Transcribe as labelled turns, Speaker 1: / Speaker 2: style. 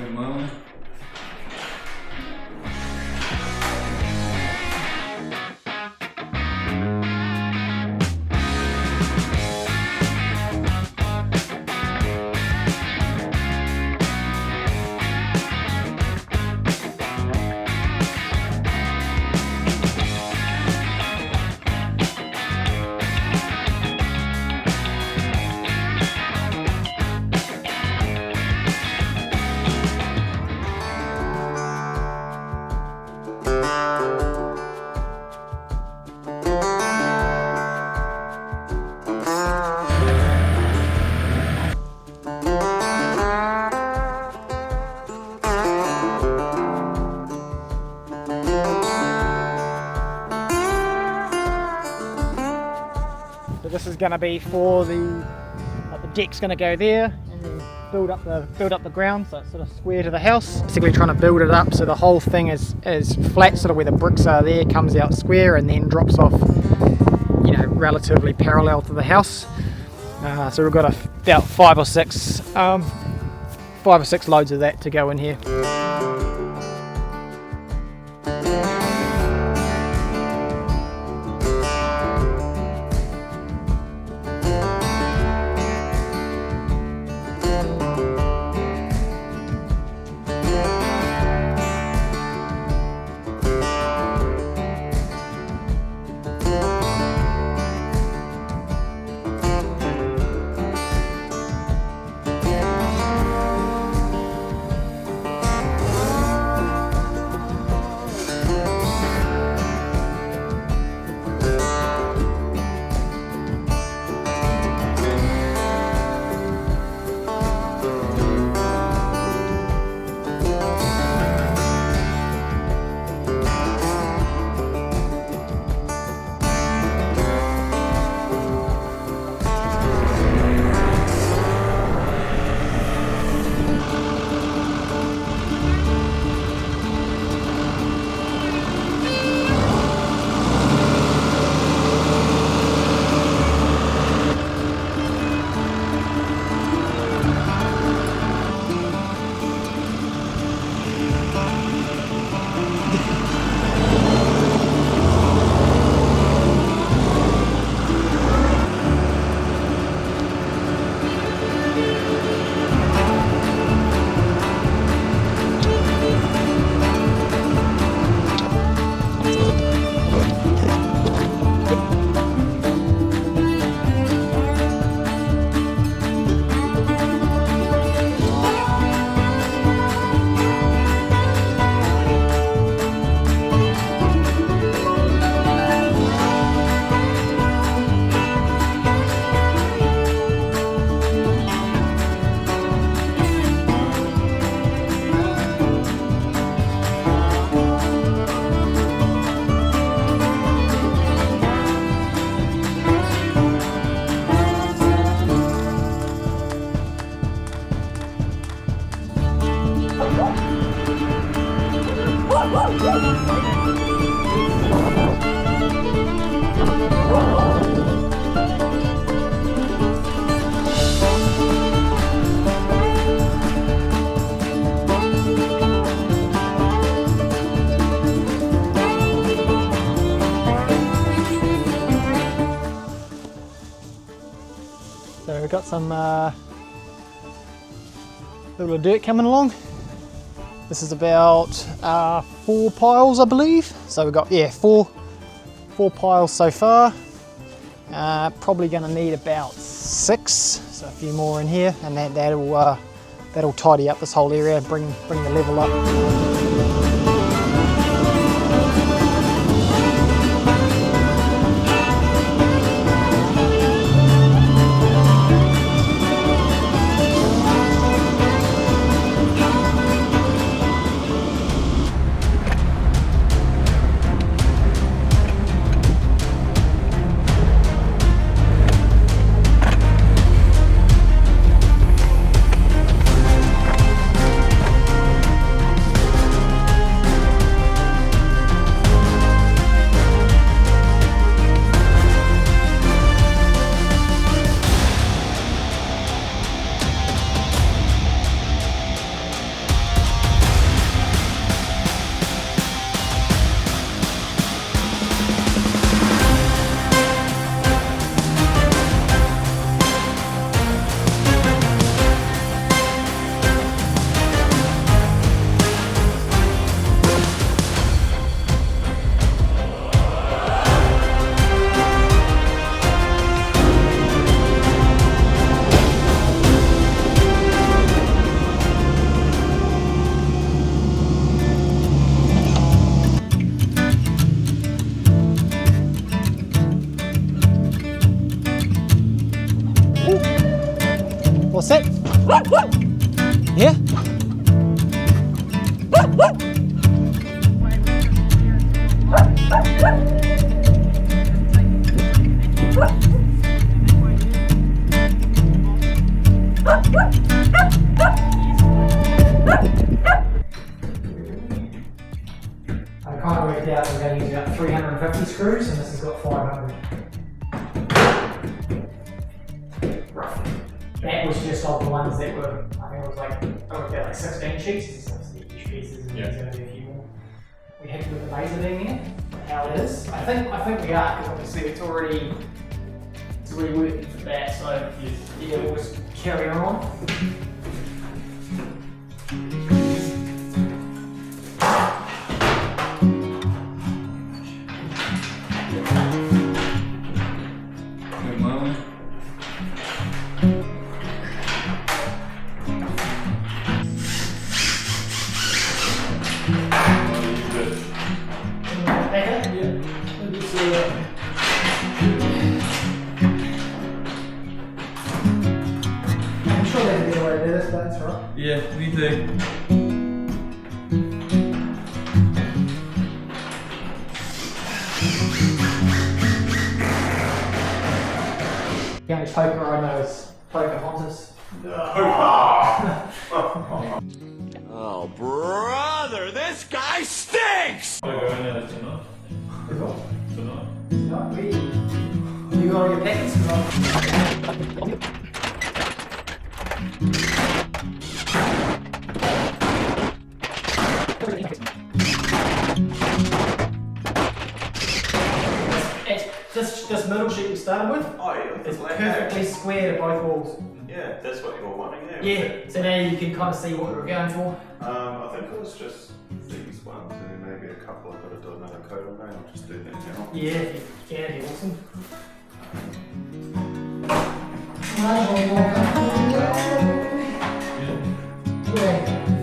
Speaker 1: Good morning.
Speaker 2: So this is going to be for the deck's going to go there, and then build up the ground so it's sort of square to the house. Basically trying to build it up so the whole thing is flat, sort of where the bricks are there, comes out square and then drops off, you know, relatively parallel to the house. So we've got about five or six loads of that to go in here. So we've got some little dirt coming along. This is about 4 piles, I believe. So we've got, yeah, four piles so far. Probably going to need about 6, so a few more in here, and that'll tidy up this whole area, bring the level up. Yeah? I kind of worked out that we're going to use about 350 screws, and this has got 500. Roughly. That was just of the ones that were, I think it was like, I worked out like 16 sheets, so each pieces, and there's going to be a few more. We happy with the laser being there, how it is? I think we are, because obviously it's already working for that, so yeah, we'll just carry on. I'm sure there's a better way to do this, but that's right.
Speaker 1: Yeah, me too.
Speaker 2: The only poker I know is Pocahontas.
Speaker 3: Oh, brother, this guy stinks!
Speaker 1: We're going there tonight. Tonight.
Speaker 2: No, you got all your packets? This middle sheet we started with,
Speaker 4: Oh yeah,
Speaker 2: it's perfectly square to both walls.
Speaker 4: yeah, that's what you were wanting there.
Speaker 2: Yeah, so now you can kind of see what we were going for.
Speaker 4: I think it was just these ones and maybe a couple I've got to do another coat on there. I'll just do that now.
Speaker 2: Yeah, if you can, it'd be awesome. Yeah.